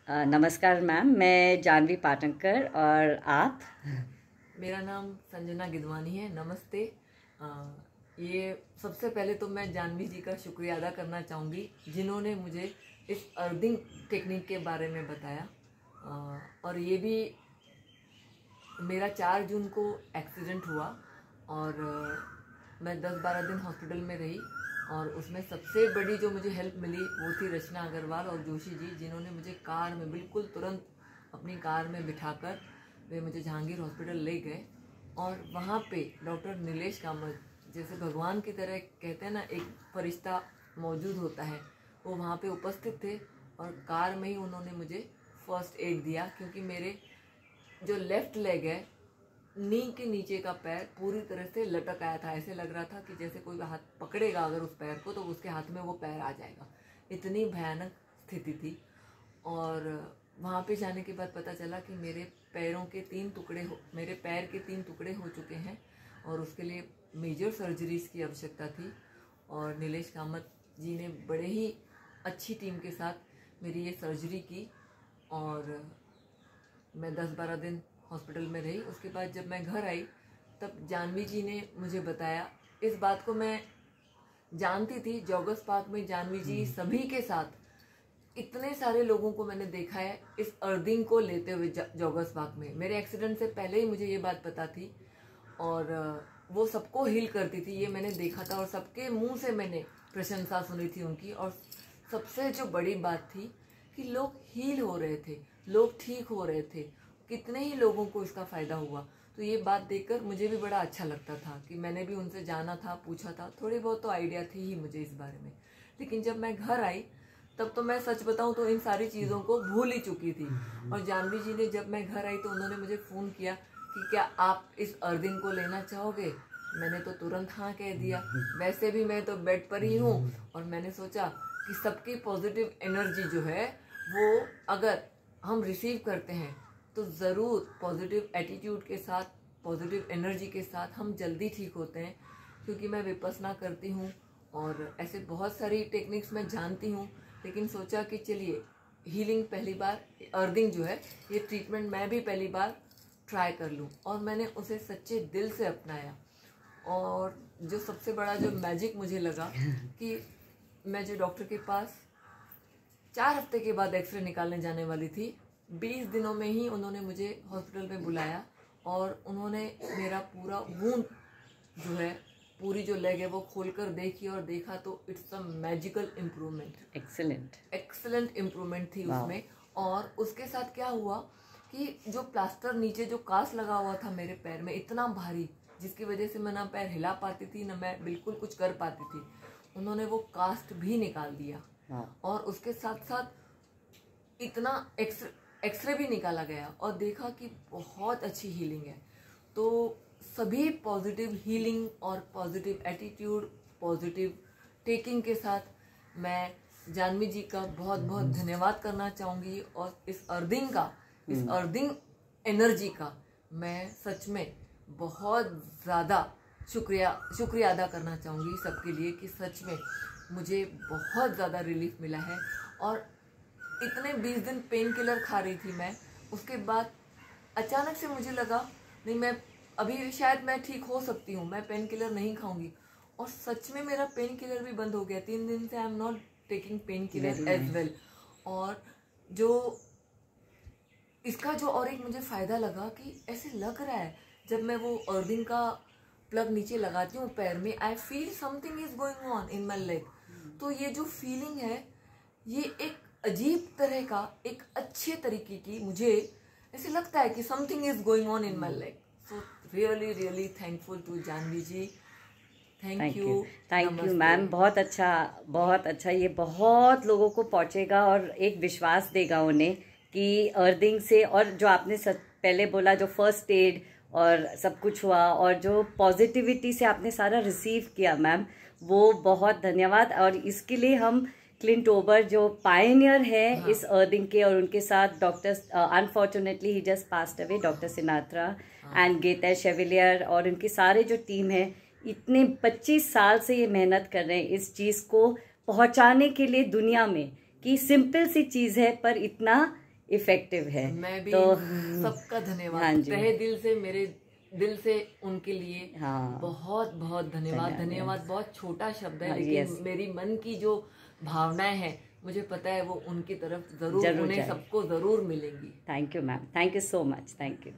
नमस्कार मैम, मैं जानवी पाटनकर और आप? मेरा नाम संजना गिदवानी है। नमस्ते। ये सबसे पहले तो मैं जानवी जी का शुक्रिया अदा करना चाहूँगी जिन्होंने मुझे इस अर्थिंग टेक्निक के बारे में बताया। और ये भी मेरा 4 जून को एक्सीडेंट हुआ और मैं 10-12 दिन हॉस्पिटल में रही और उसमें सबसे बड़ी जो मुझे हेल्प मिली वो थी रचना अग्रवाल और जोशी जी, जिन्होंने मुझे कार में बिल्कुल तुरंत अपनी कार में बिठाकर वे मुझे जहांगीर हॉस्पिटल ले गए। और वहाँ पे डॉक्टर नीलेश कामत, जैसे भगवान की तरह कहते हैं ना, एक फरिश्ता मौजूद होता है, वो वहाँ पे उपस्थित थे और कार में ही उन्होंने मुझे फर्स्ट एड दिया। क्योंकि मेरे जो लेफ़्ट लेग है, नी के नीचे का पैर पूरी तरह से लटक आया था। ऐसे लग रहा था कि जैसे कोई हाथ पकड़ेगा अगर उस पैर को तो उसके हाथ में वो पैर आ जाएगा। इतनी भयानक स्थिति थी। और वहाँ पे जाने के बाद पता चला कि मेरे पैर के 3 टुकड़े हो चुके हैं और उसके लिए मेजर सर्जरीज की आवश्यकता थी। और नीलेश कामत जी ने बड़े ही अच्छी टीम के साथ मेरी ये सर्जरी की और मैं 10-12 दिन हॉस्पिटल में रही। उसके बाद जब मैं घर आई तब जानवी जी ने मुझे बताया। इस बात को मैं जानती थी, जॉगर्स पार्क में जानवी जी सभी के साथ इतने सारे लोगों को मैंने देखा है इस अर्थिंग को लेते हुए जॉगर्स पार्क में। मेरे एक्सीडेंट से पहले ही मुझे ये बात पता थी और वो सबको हील करती थी, ये मैंने देखा था और सबके मुंह से मैंने प्रशंसा सुनी थी उनकी। और सबसे जो बड़ी बात थी कि लोग हील हो रहे थे, लोग ठीक हो रहे थे, कितने ही लोगों को इसका फ़ायदा हुआ। तो ये बात देखकर मुझे भी बड़ा अच्छा लगता था कि मैंने भी उनसे जाना था, पूछा था। थोड़ी बहुत तो आइडिया थी ही मुझे इस बारे में, लेकिन जब मैं घर आई तब तो मैं सच बताऊं तो इन सारी चीज़ों को भूल ही चुकी थी। और जानवी जी ने, जब मैं घर आई तो उन्होंने मुझे फ़ोन किया कि क्या आप इस अर्थिंग को लेना चाहोगे। मैंने तो तुरंत हाँ कह दिया। वैसे भी मैं तो बेड पर ही हूँ और मैंने सोचा कि सबकी पॉजिटिव एनर्जी जो है वो अगर हम रिसीव करते हैं तो ज़रूर पॉजिटिव एटीट्यूड के साथ, पॉजिटिव एनर्जी के साथ हम जल्दी ठीक होते हैं। क्योंकि मैं विपस्सना करती हूँ और ऐसे बहुत सारी टेक्निक्स मैं जानती हूँ, लेकिन सोचा कि चलिए हीलिंग पहली बार, अर्थिंग जो है ये ट्रीटमेंट मैं भी पहली बार ट्राई कर लूँ। और मैंने उसे सच्चे दिल से अपनाया। और जो सबसे बड़ा जो मैजिक मुझे लगा कि मैं जो डॉक्टर के पास 4 हफ्ते के बाद एक्सरे निकालने जाने वाली थी, 20 दिनों में ही उन्होंने मुझे हॉस्पिटल में बुलाया और उन्होंने मेरा पूरा वूंड जो है, पूरी जो लेग है वो खोलकर देखी और देखा तो it's a magical improvement. Excellent improvement थी उसमें। और उसके साथ क्या हुआ कि जो प्लास्टर नीचे जो कास्ट लगा हुआ था मेरे पैर में इतना भारी, जिसकी वजह से मैं ना पैर हिला पाती थी ना मैं बिल्कुल कुछ कर पाती थी, उन्होंने वो कास्ट भी निकाल दिया। और उसके साथ साथ इतना एक्सरे भी निकाला गया और देखा कि बहुत अच्छी हीलिंग है। तो सभी पॉजिटिव हीलिंग और पॉजिटिव एटीट्यूड, पॉजिटिव टेकिंग के साथ मैं जानवी जी का बहुत बहुत धन्यवाद करना चाहूँगी। और इस अर्थिंग एनर्जी का मैं सच में बहुत ज़्यादा शुक्रिया अदा करना चाहूँगी सबके लिए कि सच में मुझे बहुत ज़्यादा रिलीफ मिला है। और इतने 20 दिन पेन किलर खा रही थी मैं, उसके बाद अचानक से मुझे लगा नहीं, मैं अभी शायद मैं ठीक हो सकती हूँ, मैं पेन किलर नहीं खाऊंगी। और सच में मेरा पेन किलर भी बंद हो गया। 3 दिन से I am not taking painkiller as well. और जो इसका जो और एक मुझे फ़ायदा लगा कि ऐसे लग रहा है जब मैं वो अर्थिंग का प्लग नीचे लगाती हूँ पैर में, I feel something is going on in my leg. तो ये जो फीलिंग है ये एक अजीब तरह का, एक अच्छे तरीके की, मुझे ऐसे लगता है कि something is going on in my leg. So really thankful to Janhvi ji. Thank you ma'am, बहुत अच्छा। ये बहुत लोगों को पहुंचेगा और एक विश्वास देगा उन्हें कि अर्थिंग से, और जो आपने पहले बोला जो फर्स्ट एड और सब कुछ हुआ और जो पॉजिटिविटी से आपने सारा रिसीव किया मैम, वो बहुत धन्यवाद। और इसके लिए हम क्लिंट ओबर जो पायनियर है इस अर्थिंग के, और उनके साथ doctor, unfortunately he just passed away, doctor Sinatra and गेता शेविलियर, और उनकी सारे जो टीम है, इतने 25 साल से ये मेहनत कर रहे हैं इस चीज़ को पहुंचाने के लिए दुनिया में, कि सिंपल सी चीज़ है पर इतना इफेक्टिव है। मैं भी तो सबका धन्यवाद, हाँ जी, तहे दिल से, मेरे दिल से उनके लिए हाँ बहुत बहुत धन्यवाद। धन्यवाद बहुत छोटा शब्द है, हाँ, लेकिन यस, मेरी मन की जो भावनाएं हैं मुझे पता है वो उनकी तरफ जरूर, उन्हें जाए। सबको जरूर मिलेंगी। Thank you ma'am, thank you so much, thank you.